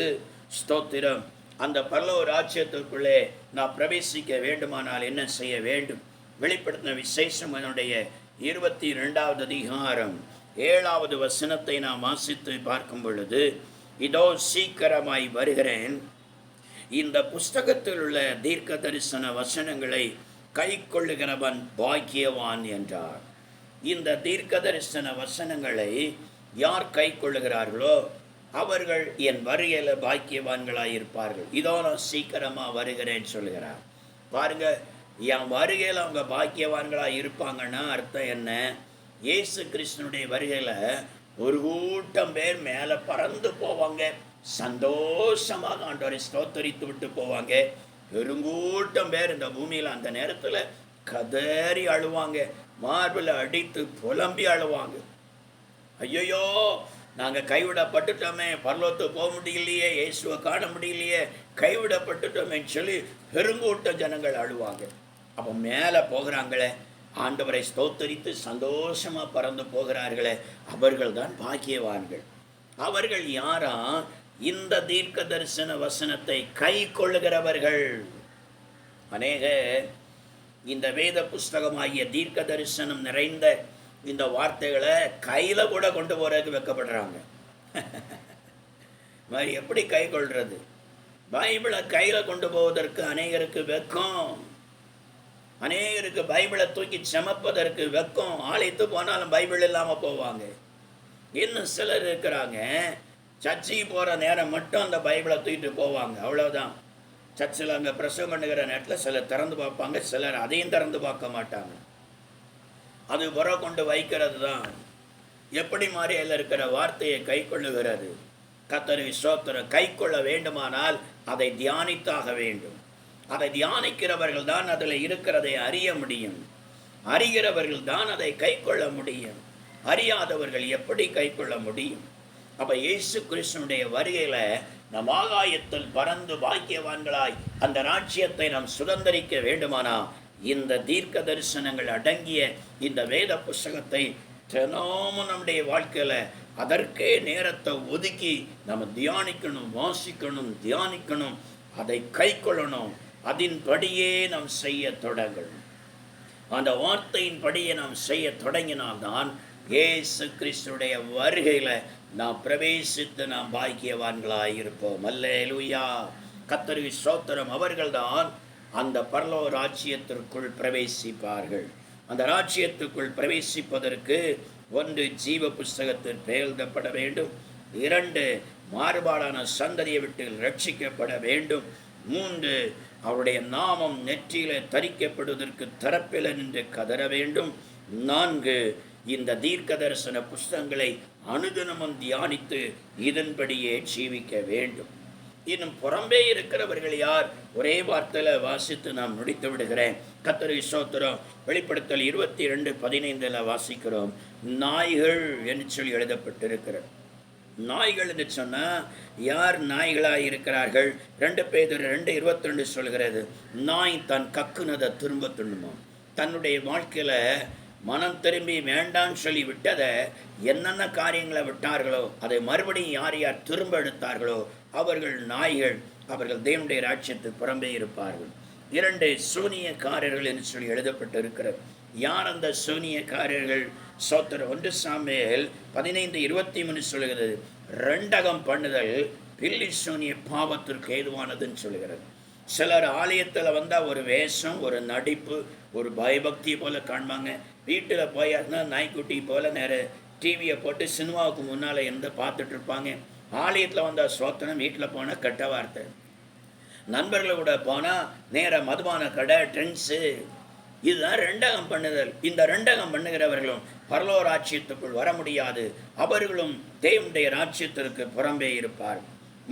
S1: ஸ்தோத்திரம், அந்த பரலோக ராஜ்யத்திற்குள்ளே நான் பிரவேசிக்க வேண்டுமானால் என்ன செய்ய வேண்டும்? வெளிப்படுத்தின விசேஷம் என்னுடைய 22வது அதிகாரம் 7வது வசனத்தை நாம் வாசித்து பார்க்கும் பொழுது, இதோ சீக்கிரமாய் வருகிறேன், இந்த புஸ்தகத்தில் உள்ள தீர்க்க தரிசன வசனங்களை கை கொள்ளுகிறவன் பாக்கியவான் என்றார். இந்த தீர்க்க தரிசன வசனங்களை யார் கை கொள்ளுகிறார்களோ அவர்கள் என் வருகையில் பாக்கியவான்களாய் இருப்பார்கள். இதோ நான் சீக்கிரமாக வருகிறேன்னு சொல்லுகிறார். பாருங்க, என் வருகையில் அவங்க பாக்கியவான்களாக இருப்பாங்கன்னா அர்த்தம் என்ன? இயேசு கிறிஸ்துனுடைய வருகையில் ஒரு கூட்டம் பேர் மேலே பறந்து போவாங்க, சந்தோஷமாக ஆண்டவரை ஸ்தோத்தரித்து விட்டு போவாங்க. பெருங்கூட்டம் பேர் இந்த பூமியில் அந்த நேரத்தில் கதறி அழுவாங்க, மார்பில் அடித்து புலம்பி அழுவாங்க. ஐயோ, நாங்கள் கைவிடப்பட்டுட்டோமே, பரலோகத்துக்கு போக முடியலையே, இயேசுவை காண முடியலையே, கைவிடப்பட்டுட்டோமேன்னு சொல்லி பெருங்கூட்ட ஜனங்கள் அழுவாங்க. அப்போ மேலே போகிறாங்களே, ஆண்டவரை ஸ்தோத்தரித்து சந்தோஷமாக பறந்து போகிறார்களே, அவர்கள் தான் பாக்கியவான்கள். அவர்கள் யாரா? இந்த தீர்க்க தரிசன வசனத்தை கை கொள்ளுகிறவர்கள். அநேக இந்த வேத புஸ்தகமாகிய தீர்க்க தரிசனம் நிறைந்த இந்த வார்த்தைகளை கையில் கூட கொண்டு போகிறதுக்கு வெக்கப்படுறாங்க. மாதிரி எப்படி கை கொள்வது? பைபிளை கையில் கொண்டு போவதற்கு அநேகருக்கு வெக்கம், அநேகருக்கு பைபிளை தூக்கி சமப்பதற்கு வெக்கம். ஆலயத்து போனாலும் பைபிள் இல்லாமல் போவாங்க. இன்னும் சிலர் இருக்கிறாங்க, சர்ச்சைக்கு போகிற நேரம் மட்டும் அந்த பைபிளை தூக்கிட்டு போவாங்க, அவ்வளோதான். சர்ச்சில் அங்கே பிரசவம் பண்ணுகிற நேரத்தில் சிலர் திறந்து பார்ப்பாங்க, சிலர் அதையும் திறந்து பார்க்க மாட்டாங்க. அது புற கொண்டு வைக்கிறது தான். எப்படி மாதிரியில் இருக்கிற வார்த்தையை கை கொள்ளுகிறது? கர்த்தருக்கு ஸ்தோத்திரம். கை கொள்ள வேண்டுமானால் அதை தியானித்தாக வேண்டும். அதை தியானிக்கிறவர்கள் தான் அதில் இருக்கிறதை அறிய முடியும். அறிகிறவர்கள் தான் அதை கை கொள்ள முடியும். அறியாதவர்கள் எப்படி கை கொள்ள முடியும்? அப்போ இயேசு கிறிஸ்துனுடைய வருகையில் நம் ஆகாயத்தில் பறந்து பாக்கியவான்களாய் அந்த ராஜ்யத்தை நாம் சுதந்திரிக்க வேண்டுமானா இந்த தீர்க்க தரிசனங்கள் அடங்கிய இந்த வேத புஸ்தகத்தை தினமும் நம்முடைய வாழ்க்கையில் அதற்கே நேரத்தை ஒதுக்கி நம்ம தியானிக்கணும், வாசிக்கணும், தியானிக்கணும், அதை கை கொள்ளணும். அதன்படியே நாம் செய்ய தொடங்கணும். அந்த வார்த்தையின் படியே நாம் செய்ய தொடங்கினால்தான் இயேசு கிறிஸ்துடைய வருகையில் நாம் பிரவேசித்து நாம் பாக்கியவான்களாய் இருப்போம். அல்லேலூயா, கர்த்தருக்கு ஸ்தோத்திரம். அவர்கள்தான் அந்த பரலோக ராஜ்யத்திற்குள் பிரவேசிப்பார்கள். அந்த ராஜ்யத்துக்குள் பிரவேசிப்பதற்கு 1 ஜீவ புஸ்தகத்தில் பெயர் எழுதப்பட வேண்டும். 2 மாறுபாடான சந்ததியை விட்டு ரட்சிக்கப்பட வேண்டும். 3 அவருடைய நாமம் நெற்றியிலே தரிக்கப்படுவதற்கு தரப்பில் நின்று கதற வேண்டும். 4 இந்த தீர்க்க தரிசன புஸ்தகங்களை அனுதினமும் தியானித்து இதன்படியே ஜீவிக்க வேண்டும். இன்னும் புறம்பே இருக்கிறவர்கள் யார்? ஒரே வார்த்தையில் வாசித்து நாம் முடித்து விடுகிறேன். கர்த்தருக்கு ஸ்தோத்திரம். வெளிப்படுத்தல் 22:15 வாசிக்கிறோம். நாய்கள் என்று சொல்லி எழுதப்பட்டிருக்கிறது. நாய்கள் என்று சொன்னால் யார் நாய்களாக இருக்கிறார்கள்? 2 பேதுரு 2:22 சொல்கிறது, நாய் தன் கக்குனதை திரும்ப தின்னுமா. தன்னுடைய வாழ்க்கையில் மனம் திரும்பி வேண்டான்னு சொல்லி விட்டதை என்னென்ன காரியங்களை விட்டார்களோ அதை மறுபடியும் யார் யார் திரும்ப எடுத்தார்களோ அவர்கள் நாய்கள், அவர்கள் தேவனுடைய ராஜ்யத்துக்கு புறம்பே இருப்பார்கள். 2 சூனியக்காரர்கள் என்று சொல்லி எழுதப்பட்டிருக்கிறது. யார் அந்த சூனியக்காரர்கள்? சோத்திரம் 1 சாமுவேல் 15:23 சொல்கிறது, ரெண்டகம் பண்ணுதல் பில்லி சூனிய பாவத்திற்கு ஏதுவானதுன்னு சொல்லுகிறது. சிலர் ஆலயத்தில் வந்தால் ஒரு வேஷம், ஒரு நடிப்பு, ஒரு பயபக்தி போல காண்பாங்க. வீட்டில் போயாருன்னா நாய்க்குட்டி போல நேரம் டிவியை போட்டு சினிமாவுக்கு முன்னால் இருந்து பார்த்துட்டு இருப்பாங்க. ஆலயத்தில் வந்தால் சோத்திரம், வீட்டில் போனால் கெட்ட வார்த்தை. நண்பர்களை கூட போனால் நேர மதுபான கடை, ட்ரிங்க்ஸு. இதுதான் ரெண்டகம் பண்ணுதல். இந்த ரெண்டகம் பண்ணுகிறவர்களும் பரலோக ராஜ்யத்துக்குள் வர முடியாது. அவர்களும் தேவனுடைய ராஜ்யத்திற்கு புறம்பே இருப்பார்.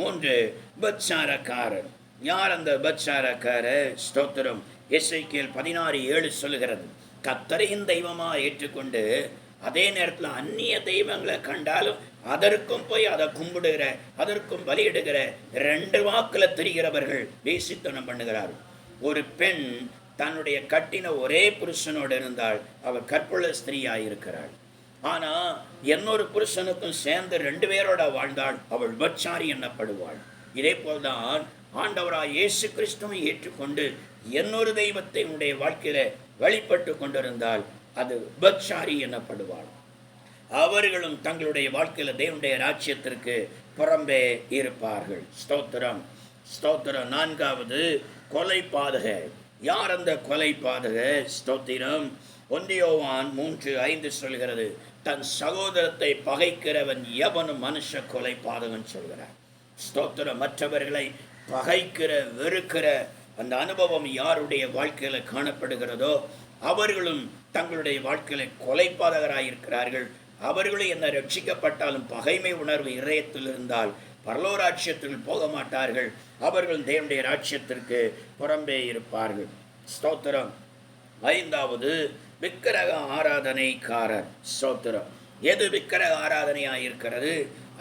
S1: 3 பத்சாரக்காரர். யார் அந்த பத்சாரக்காரர்? ஸ்தோத்திரம் எசேக்கியேல் 16:7 சொல்லுகிறது, கர்த்தரையின் தெய்வமாக ஏற்றுக்கொண்டு அதே நேரத்தில் அந்நிய தெய்வங்களை கண்டாலும் அதற்கும் போய் அதை கும்பிடுகிற, அதற்கும் பலியிடுகிற 2 வாக்கில் திரிகிறவர்கள் வேசித்தனம் பண்ணுகிறார். ஒரு பெண் தன்னுடைய கட்டின ஒரே புருஷனோடு இருந்தால் அவர் கற்புள்ள ஸ்திரீயாக இருக்கிறாள். ஆனால் இன்னொரு புருஷனுக்கும் சேர்ந்து 2 பேரோட வாழ்ந்தாள், அவள் பட்சாரி எண்ணப்படுவாள். இதே போல்தான் ஆண்டவராய் இயேசு கிறிஸ்துவை ஏற்றுக்கொண்டு இன்னொரு தெய்வத்தை உன்னுடைய வாழ்க்கையில வழிபட்டு கொண்டிருந்தால் அது பத்சாரி எனப்படுவாள். அவர்களும் தங்களுடைய வாழ்க்கையில தேவனுடைய ராஜ்யத்திற்கு புறம்பே இருப்பார்கள். ஸ்தோத்திரம் ஸ்தோத்திரம். 4வது கொலை பாதகர். யார் அந்த கொலை பாதகர்? ஸ்தோத்திரம் 1 யோவான் 3:5 சொல்கிறது, தன் சகோதரத்தை பகைக்கிறவன் எவனும் மனுஷ கொலை பாதகன் சொல்கிறார். ஸ்தோத்திரம். மற்றவர்களை பகைக்கிற, வெறுக்கிற அந்த அனுபவம் யாருடைய வாழ்க்கையில காணப்படுகிறதோ அவர்களும் தங்களுடைய வாழ்க்கையில கொலைபாதகராயிருக்கிறார்கள். அவர்களும் என்ன ரட்சிக்கப்பட்டாலும் பகைமை உணர்வு இதயத்தில் இருந்தால் பரலோக ராஜ்யத்தில் போக மாட்டார்கள். அவர்கள் தேவனுடைய ராஜ்யத்திற்கு புறம்பே இருப்பார்கள். ஸ்தோத்திரம். 5வது விக்கிரக ஆராதனைக்காரர். ஸ்தோத்திரம். எது விக்கிரக ஆராதனையாயிருக்கிறது?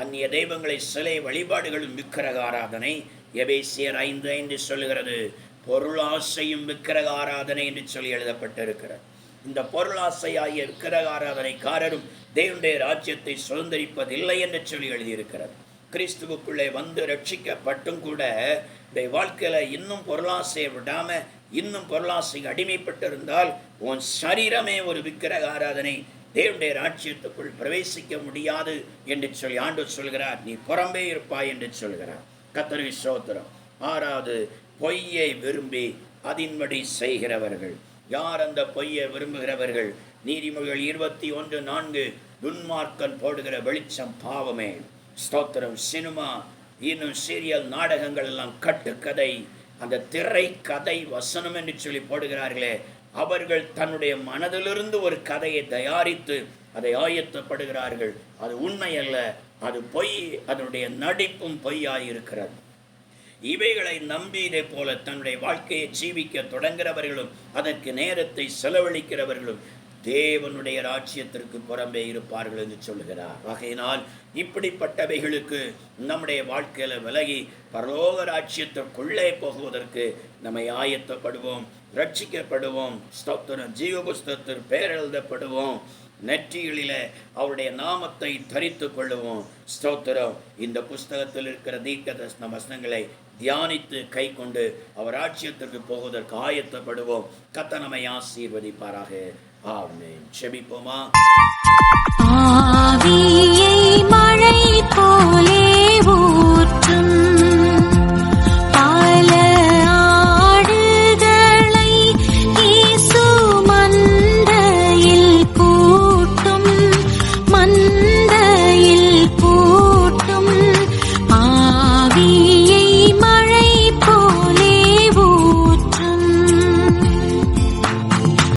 S1: அந்நிய தெய்வங்களை, சிலை வழிபாடுகளும் விக்கிரக ஆராதனை. எபேசியர் 5:5 சொல்லுகிறது, பொருளாசையும் விக்கிரக ஆராதனை என்று சொல்லி எழுதப்பட்டிருக்கிறது. இந்த பொருளாசையாகிய விக்கிரக ஆராதனைக்காரரும் தேவனுடைய ராஜ்யத்தை சுதந்திரிப்பதில்லை என்று சொல்லி எழுதியிருக்கிறது. கிறிஸ்துவுக்குள்ளே வந்து ரட்சிக்கப்பட்டும் கூட இந்த வாழ்க்கையில இன்னும் பொருளாசையை விடாம இன்னும் பொருளாசைக்கு அடிமைப்பட்டிருந்தால் உன் சரீரமே ஒரு விக்கிரக ஆராதனை, தேவனுடைய ராஜ்யத்துக்குள் பிரவேசிக்க முடியாது என்று சொல்லி ஆண்டவர் சொல்கிறார். நீ புறம்பே இருப்பாய் என்று சொல்கிறார். கர்த்தருக்கு ஸ்தோத்திரம். 6வது பொய்யை விரும்பி அதின்படி செய்கிறவர்கள். யார் அந்த பொய்யை விரும்புகிறவர்கள்? நீதிமொழிகள் 21:4, துன்மார்க்கன் போடுகிற வெளிச்சம் பாவமே. ஸ்தோத்திரம். சினிமா, இன்னும் சீரியல், நாடகங்கள் எல்லாம் கட்டுக்கதை, அந்த திரை கதை வசனம் என்று சொல்லி போடுகிறார்களே, அவர்கள் தன்னுடைய மனதிலிருந்து ஒரு கதையை தயாரித்து அதை ஆயத்தப்படுகிறார்கள். அது உண்மை அல்ல, அது பொய். அதனுடைய நடிப்பும் பொய்யாயிருக்கிறது. இவைகளை நம்பி இதே போல தன்னுடைய வாழ்க்கையை ஜீவிக்க தொடங்குகிறவர்களும் அதற்கு நேரத்தை செலவழிக்கிறவர்களும் தேவனுடைய ராஜ்யத்திற்கு புறம்பே இருப்பார்கள் என்று சொல்லுகிறார். ஆகையினால் இப்படிப்பட்டவைகளுக்கு நம்முடைய வாழ்க்கையில விலகி பரலோக ராஜ்யத்திற்குள்ளே போகுவதற்கு நம்மை ஆயத்தப்படுவோம், ரட்சிக்கப்படுவோம். ஸ்தோத்திரம். ஜீவ புஸ்தகத்தில் பெயர் எழுதப்படுவோம். நெற்றிகளில அவருடைய நாமத்தை தரித்து கொள்ளுவோம். ஸ்தோத்திரம். இந்த புஸ்தகத்தில் இருக்கிற தீர்க்கதரிசன வசனங்களை தியானித்து கை கொண்டு அவர் ராஜ்யத்திற்கு போவதற்கு ஆயத்தப்படுவோம். கர்த்தர் நம்மை ஆசீர்வதிப்பாராக. ஆமென். ஜெபிப்போமா.